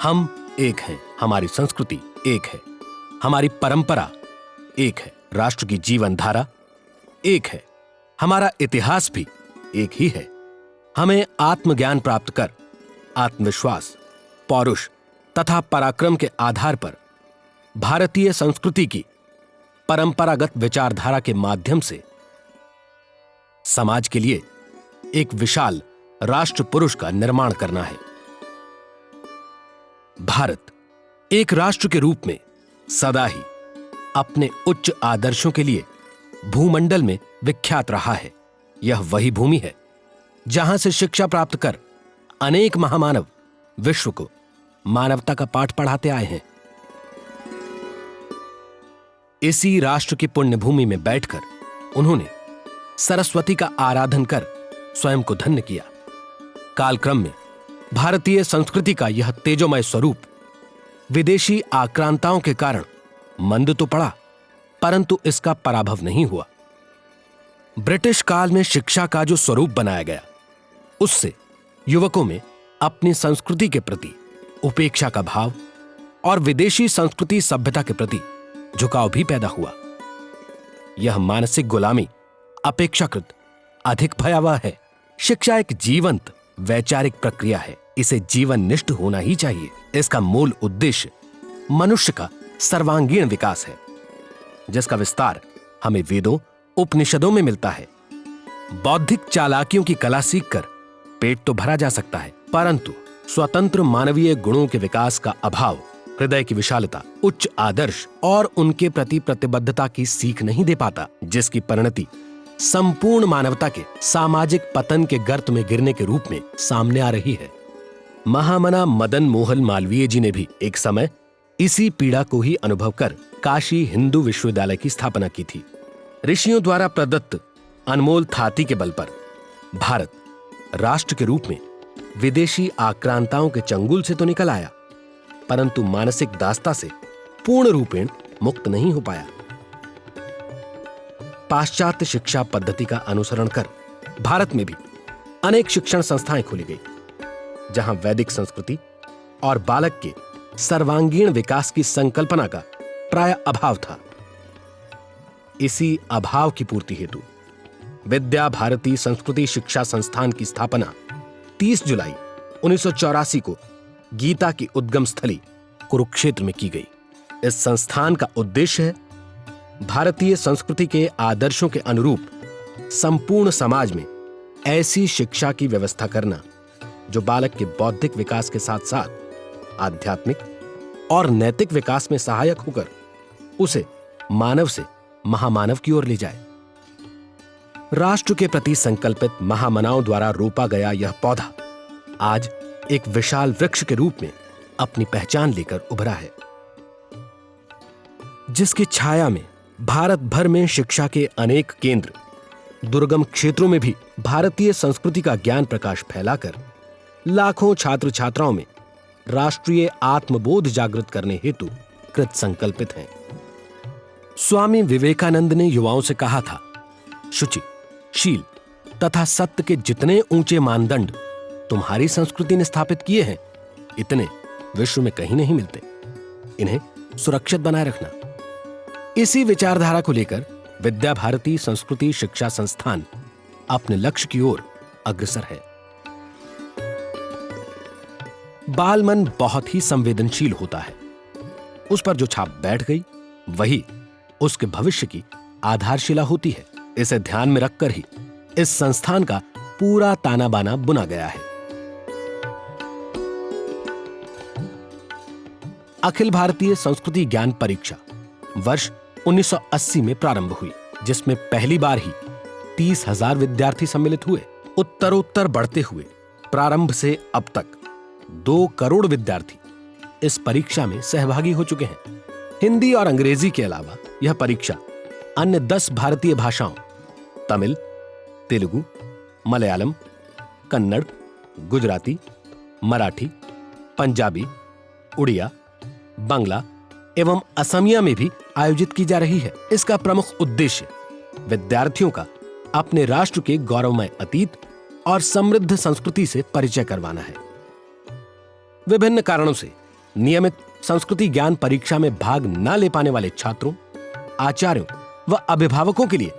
हम एक हैं, हमारी संस्कृति एक है, हमारी परंपरा एक है, राष्ट्र की जीवन धारा एक है, हमारा इतिहास भी एक ही है। हमें आत्मज्ञान प्राप्त कर आत्मविश्वास, पौरुष तथा पराक्रम के आधार पर भारतीय संस्कृति की परंपरागत विचारधारा के माध्यम से समाज के लिए एक विशाल राष्ट्र पुरुष का निर्माण करना है। भारत एक राष्ट्र के रूप में सदा ही अपने उच्च आदर्शों के लिए भूमंडल में विख्यात रहा है। यह वही भूमि है जहां से शिक्षा प्राप्त कर अनेक महामानव विश्व को मानवता का पाठ पढ़ाते आए हैं। इसी राष्ट्र की पुण्य भूमि में बैठकर उन्होंने सरस्वती का आराधन कर स्वयं को धन्य किया। कालक्रम में भारतीय संस्कृति का यह तेजोमय स्वरूप विदेशी आक्रांताओं के कारण मंद तो पड़ा, परंतु इसका पराभव नहीं हुआ। ब्रिटिश काल में शिक्षा का जो स्वरूप बनाया गया, उससे युवकों में अपनी संस्कृति के प्रति उपेक्षा का भाव और विदेशी संस्कृति सभ्यता के प्रति झुकाव भी पैदा हुआ। यह मानसिक गुलामी अपेक्षाकृत अधिक भयावह है। शिक्षा एक जीवंत वैचारिक प्रक्रिया है, इसे जीवननिष्ठ होना ही चाहिए। इसका मूल उद्देश्य मनुष्य का सर्वांगीण विकास है, जिसका विस्तार हमें वेदों उपनिषदों में मिलता है। बौद्धिक चालाकियों की कला सीखकर पेट तो भरा जा सकता है, परंतु स्वतंत्र मानवीय गुणों के विकास का अभाव हृदय की विशालता, उच्च आदर्श और उनके प्रति प्रतिबद्धता की सीख नहीं दे पाता, जिसकी परिणति संपूर्ण मानवता के सामाजिक पतन के गर्त में गिरने के रूप में सामने आ रही है। महामना मदन मोहन मालवीय जी ने भी एक समय इसी पीड़ा को ही अनुभव कर काशी हिंदू विश्वविद्यालय की स्थापना की थी। ऋषियों द्वारा प्रदत्त अनमोल थाती के बल पर भारत राष्ट्र के रूप में विदेशी आक्रांताओं के चंगुल से तो निकल आया, परंतु मानसिक दास्ता से पूर्ण रूपेण मुक्त नहीं हो पाया। पाश्चात्य शिक्षा पद्धति का अनुसरण कर भारत में भी अनेक शिक्षण संस्थाएं खोली गई, जहां वैदिक संस्कृति और बालक के सर्वांगीण विकास की संकल्पना का प्राय अभाव था। इसी अभाव की पूर्ति हेतु विद्या भारती संस्कृति शिक्षा संस्थान की स्थापना 30 जुलाई 1984 को गीता की उद्गम स्थली कुरुक्षेत्र में की गई। इस संस्थान का उद्देश्य है भारतीय संस्कृति के आदर्शों के अनुरूप संपूर्ण समाज में ऐसी शिक्षा की व्यवस्था करना जो बालक के बौद्धिक विकास के साथ साथ आध्यात्मिक और नैतिक विकास में सहायक होकर उसे मानव से महामानव की ओर ले जाए। राष्ट्र के प्रति संकल्पित महामनाओं द्वारा रोपा गया यह पौधा आज एक विशाल वृक्ष के रूप में अपनी पहचान लेकर उभरा है, जिसकी छाया में भारत भर में शिक्षा के अनेक केंद्र, दुर्गम क्षेत्रों में भी भारतीय संस्कृति का ज्ञान प्रकाश फैलाकर लाखों छात्र छात्राओं में राष्ट्रीय आत्मबोध जागृत करने हेतु कृत संकल्पित हैं। स्वामी विवेकानंद ने युवाओं से कहा था, शुचि, शील तथा सत्य के जितने ऊंचे मानदंड तुम्हारी संस्कृति ने स्थापित किए हैं, इतने विश्व में कहीं नहीं मिलते। इन्हें सुरक्षित बनाए रखना। इसी विचारधारा को लेकर विद्या भारती संस्कृति शिक्षा संस्थान अपने लक्ष्य की ओर अग्रसर है। बाल मन बहुत ही संवेदनशील होता है। उस पर जो छाप बैठ गई वही उसके भविष्य की आधारशिला होती है। इसे ध्यान में रखकर ही इस संस्थान का पूरा ताना बाना बुना गया है। अखिल भारतीय संस्कृति ज्ञान परीक्षा वर्ष 1980 में प्रारंभ हुई, जिसमें पहली बार ही 30,000 विद्यार्थी सम्मिलित हुए। उत्तरोत्तर बढ़ते हुए प्रारंभ से अब तक 2 करोड़ विद्यार्थी इस परीक्षा में सहभागी हो चुके हैं। हिंदी और अंग्रेजी के अलावा यह परीक्षा अन्य 10 भारतीय भाषाओं तमिल, तेलुगु, मलयालम, कन्नड़, गुजराती, मराठी, पंजाबी, उड़िया, बांग्ला एवं असमिया में भी आयोजित की जा रही है। इसका प्रमुख उद्देश्य विद्यार्थियों का अपने राष्ट्र के गौरवमय अतीत और समृद्ध संस्कृति से परिचय करवाना है। विभिन्न कारणों से नियमित संस्कृति ज्ञान परीक्षा में भाग न ले पाने वाले छात्रों, आचार्यों व अभिभावकों के लिए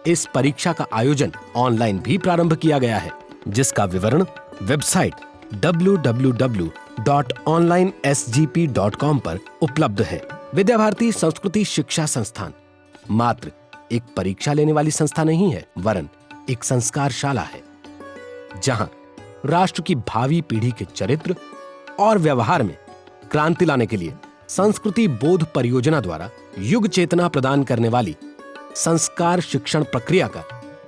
इस परीक्षा का आयोजन ऑनलाइन भी प्रारंभ किया गया है, जिसका विवरण वेबसाइट www.onlinesgp.com पर उपलब्ध है। विद्या भारती संस्कृति शिक्षा संस्थान मात्र एक परीक्षा लेने वाली संस्था नहीं है, वरन एक संस्कारशाला है, जहां राष्ट्र की भावी पीढ़ी के चरित्र और व्यवहार में क्रांति लाने के लिए संस्कृति बोध परियोजना द्वारा युग चेतना प्रदान करने वाली संस्कार शिक्षण प्रक्रिया का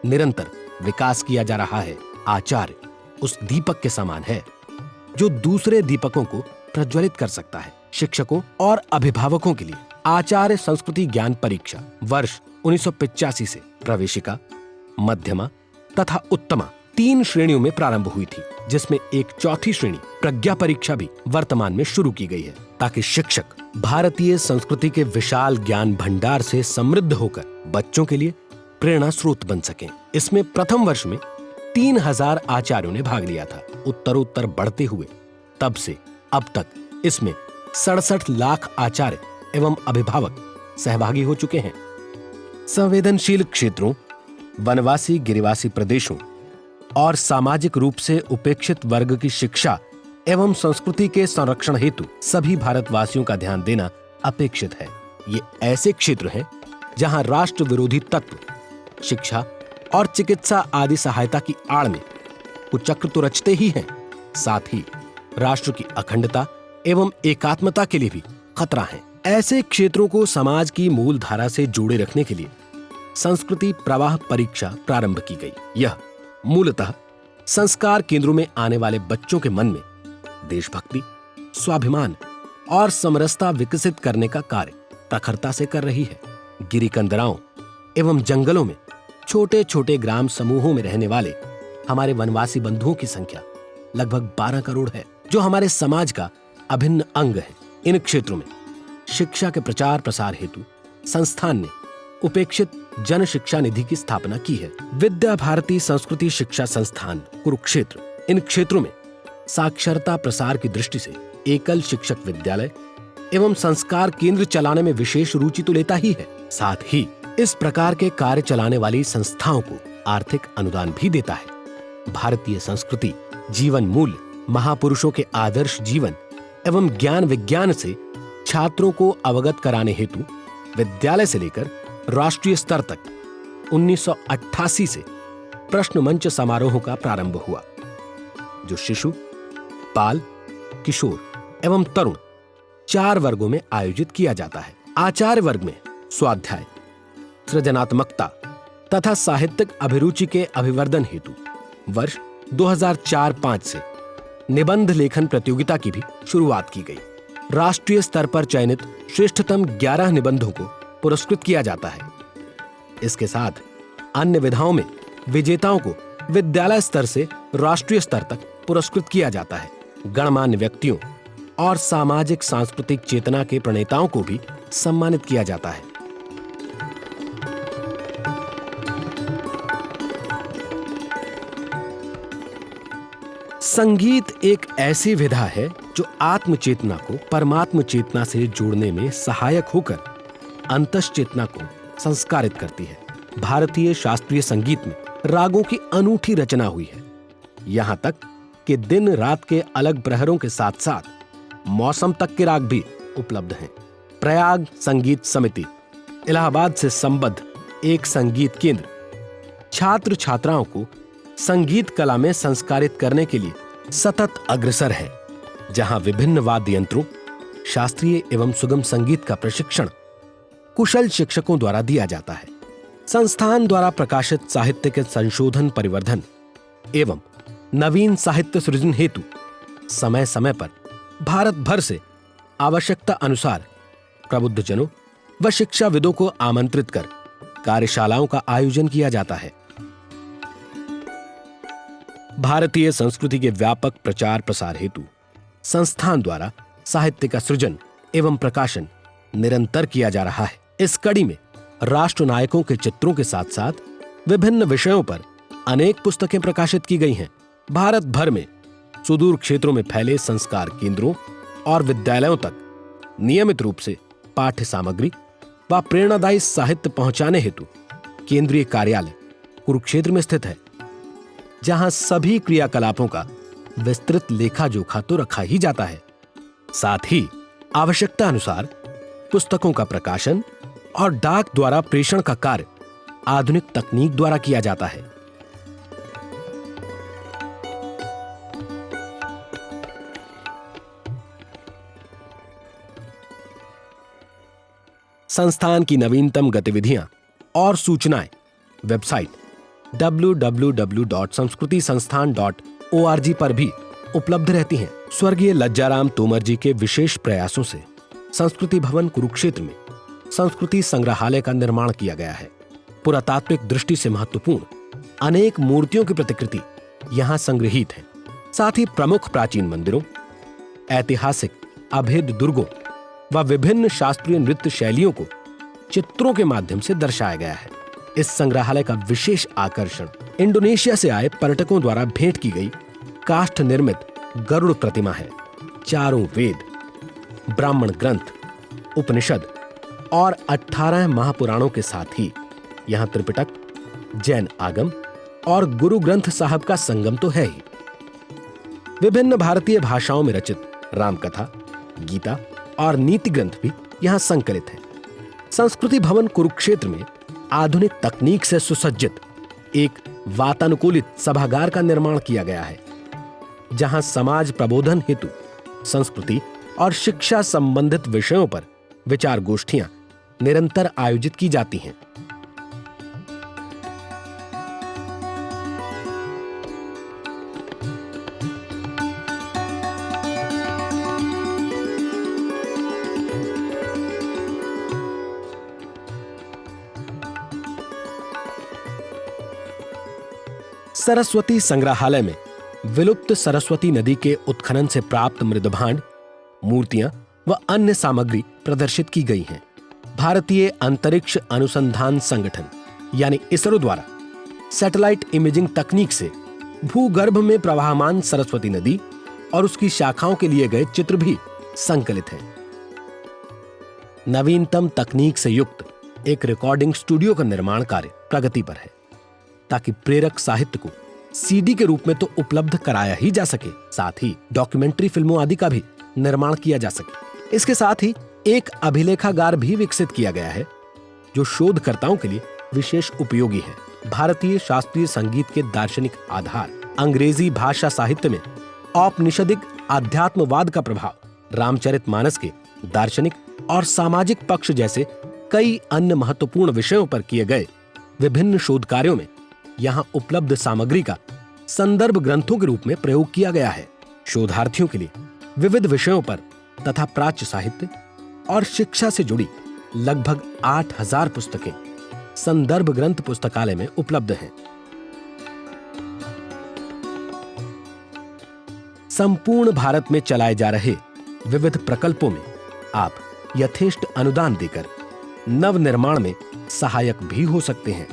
निरंतर विकास किया जा रहा है। आचार्य उस दीपक के समान है जो दूसरे दीपकों को प्रज्वलित कर सकता है। शिक्षकों और अभिभावकों के लिए आचार्य संस्कृति ज्ञान परीक्षा वर्ष 1985 से प्रवेशिका, मध्यमा तथा उत्तमा 3 श्रेणियों में प्रारंभ हुई थी, जिसमें एक चौथी श्रेणी प्रज्ञा परीक्षा भी वर्तमान में शुरू की गई है, ताकि शिक्षक भारतीय संस्कृति के विशाल ज्ञान भंडार से समृद्ध होकर बच्चों के लिए प्रेरणा स्रोत बन सकें। इसमें प्रथम वर्ष में 3000 आचार्यों ने भाग लिया था। उत्तरोत्तर बढ़ते हुए तब से अब तक इसमें 67 लाख आचार्य एवं अभिभावक सहभागी हो चुके हैं। संवेदनशील क्षेत्रों, वनवासी गिरिवासी प्रदेशों और सामाजिक रूप से उपेक्षित वर्ग की शिक्षा एवं संस्कृति के संरक्षण हेतु सभी भारतवासियों का ध्यान देना अपेक्षित है। ये ऐसे क्षेत्र हैं जहां राष्ट्र विरोधी तत्व शिक्षा और चिकित्सा आदि सहायता की आड़ में कुचक्र तो रचते ही हैं, साथ ही राष्ट्र की अखंडता एवं एकात्मता के लिए भी खतरा है। ऐसे क्षेत्रों को समाज की मूल धारा से जोड़े रखने के लिए संस्कृति प्रवाह परीक्षा प्रारंभ की गई। यह मूलतः संस्कार केंद्रों में आने वाले बच्चों के मन में देशभक्ति, स्वाभिमान और समरसता विकसित करने का कार्य प्रखरता से कर रही है। गिरिकंदराओं एवं जंगलों में छोटे छोटे ग्राम समूहों में रहने वाले हमारे वनवासी बंधुओं की संख्या लगभग 12 करोड़ है, जो हमारे समाज का अभिन्न अंग है। इन क्षेत्रों में शिक्षा के प्रचार प्रसार हेतु संस्थान ने उपेक्षित जन शिक्षा निधि की स्थापना की है। विद्या भारती संस्कृति शिक्षा संस्थान कुरुक्षेत्र इन क्षेत्रों में साक्षरता प्रसार की दृष्टि से एकल शिक्षक विद्यालय एवं संस्कार केंद्र चलाने में विशेष रुचि तो लेता ही है, साथ ही इस प्रकार के कार्य चलाने वाली संस्थाओं को आर्थिक अनुदान भी देता है। भारतीय संस्कृति, जीवन मूल्य, महापुरुषों के आदर्श जीवन एवं ज्ञान विज्ञान से छात्रों को अवगत कराने हेतु विद्यालय से लेकर राष्ट्रीय स्तर तक 1988 से प्रश्न मंच समारोहों का प्रारंभ हुआ, जो शिशु, बाल, किशोर एवं तरुण 4 वर्गों में आयोजित किया जाता है। आचार्य वर्ग में स्वाध्याय, सृजनात्मकता तथा साहित्यिक अभिरुचि के अभिवर्धन हेतु वर्ष 2004-05 से निबंध लेखन प्रतियोगिता की भी शुरुआत की गई। राष्ट्रीय स्तर पर चयनित श्रेष्ठतम 11 निबंधों को पुरस्कृत किया जाता है। इसके साथ अन्य विधाओं में विजेताओं को विद्यालय स्तर से राष्ट्रीय स्तर तक पुरस्कृत किया जाता है। गणमान्य व्यक्तियों और सामाजिक सांस्कृतिक चेतना के प्रणेताओं को भी सम्मानित किया जाता है। संगीत एक ऐसी विधा है जो आत्म चेतना को परमात्म चेतना से जोड़ने में सहायक होकर अंतस चेतना को संस्कारित करती है। भारतीय शास्त्रीय संगीत में रागों की अनूठी रचना हुई है। यहां तक कि दिन रात के अलग प्रहरों के साथ साथ मौसम तक के राग भी उपलब्ध हैं। प्रयाग संगीत समिति इलाहाबाद से संबद्ध एक संगीत केंद्र छात्र छात्राओं को संगीत कला में संस्कारित करने के लिए सतत अग्रसर है, जहां विभिन्न वाद्य यंत्रों, शास्त्रीय एवं सुगम संगीत का प्रशिक्षण कुशल शिक्षकों द्वारा दिया जाता है। संस्थान द्वारा प्रकाशित साहित्य के संशोधन, परिवर्धन एवं नवीन साहित्य सृजन हेतु समय समय पर भारत भर से आवश्यकता अनुसार प्रबुद्धजनों व शिक्षाविदों को आमंत्रित कर कार्यशालाओं का आयोजन किया जाता है। भारतीय संस्कृति के व्यापक प्रचार प्रसार हेतु संस्थान द्वारा साहित्य का सृजन एवं प्रकाशन निरंतर किया जा रहा है। इस कड़ी में राष्ट्र नायकों के चित्रों के साथ साथ विभिन्न विषयों पर अनेक पुस्तकें प्रकाशित की गई हैं। भारत भर में सुदूर क्षेत्रों में फैले संस्कार केंद्रों और विद्यालयों तक नियमित रूप से पाठ्य सामग्री व प्रेरणादायी साहित्य पहुंचाने हेतु केंद्रीय कार्यालय कुरुक्षेत्र में स्थित है, जहां सभी क्रियाकलापों का विस्तृत लेखा जोखा तो रखा ही जाता है, साथ ही आवश्यकता अनुसार पुस्तकों का प्रकाशन और डाक द्वारा प्रेषण का कार्य आधुनिक तकनीक द्वारा किया जाता है। संस्थान की नवीनतम गतिविधियां और सूचनाएं वेबसाइट www.samskrutisansthan.org पर भी उपलब्ध रहती हैं। स्वर्गीय लज्जाराम तोमर जी के विशेष प्रयासों से संस्कृति भवन कुरुक्षेत्र में संस्कृति संग्रहालय का निर्माण किया गया है। पुरातात्विक दृष्टि से महत्वपूर्ण अनेक मूर्तियों की प्रतिकृति यहां संग्रहित है। साथ ही प्रमुख प्राचीन मंदिरों, ऐतिहासिक अभेद दुर्गों व विभिन्न शास्त्रीय नृत्य शैलियों को चित्रों के माध्यम से दर्शाया गया है। इस संग्रहालय का विशेष आकर्षण इंडोनेशिया से आए पर्यटकों द्वारा भेंट की गई काष्ठ निर्मित गरुड़ प्रतिमा है। चारों वेद, ब्राह्मण ग्रंथ, उपनिषद और 18 महापुराणों के साथ ही यहां त्रिपिटक, जैन आगम और गुरु ग्रंथ साहब का संगम तो है ही। विभिन्न भारतीय भाषाओं में रचित रामकथा, गीता और नीति ग्रंथ भी यहां संकलित हैं। संस्कृति भवन कुरुक्षेत्र में आधुनिक तकनीक से सुसज्जित एक वातानुकूलित सभागार का निर्माण किया गया है, जहां समाज प्रबोधन हेतु संस्कृति और शिक्षा संबंधित विषयों पर विचार गोष्ठियां निरंतर आयोजित की जाती हैं। सरस्वती संग्रहालय में विलुप्त सरस्वती नदी के उत्खनन से प्राप्त मृदभांड, मूर्तियां व अन्य सामग्री प्रदर्शित की गई हैं। भारतीय अंतरिक्ष अनुसंधान संगठन यानी इसरो द्वारा सैटेलाइट इमेजिंग तकनीक से भूगर्भ में प्रवाहमान सरस्वती नदी और उसकी शाखाओं के लिए गए चित्र भी संकलित हैं। नवीनतम तकनीक से युक्त एक रिकॉर्डिंग स्टूडियो का निर्माण कार्य प्रगति पर है, ताकि प्रेरक साहित्य को सीडी के रूप में तो उपलब्ध कराया ही जा सके, साथ ही डॉक्यूमेंट्री फिल्मों आदि का भी निर्माण किया जा सके। इसके साथ ही एक अभिलेखागार भी विकसित किया गया है, जो शोधकर्ताओं के लिए विशेष उपयोगी है। भारतीय शास्त्रीय संगीत के दार्शनिक आधार, अंग्रेजी भाषा साहित्य में औपनिषदिक आध्यात्मवाद का प्रभाव, रामचरितमानस के दार्शनिक और सामाजिक पक्ष जैसे कई अन्य महत्वपूर्ण विषयों पर किए गए विभिन्न शोध कार्यों में यहां उपलब्ध सामग्री का संदर्भ ग्रंथों के रूप में प्रयोग किया गया है। शोधार्थियों के लिए विविध विषयों पर तथा प्राच्य साहित्य और शिक्षा से जुड़ी लगभग 8000 पुस्तकें संदर्भ ग्रंथ पुस्तकालय में उपलब्ध हैं। संपूर्ण भारत में चलाए जा रहे विविध प्रकल्पों में आप यथेष्ट अनुदान देकर नव निर्माण में सहायक भी हो सकते हैं।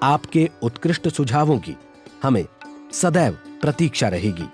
आपके उत्कृष्ट सुझावों की हमें सदैव प्रतीक्षा रहेगी।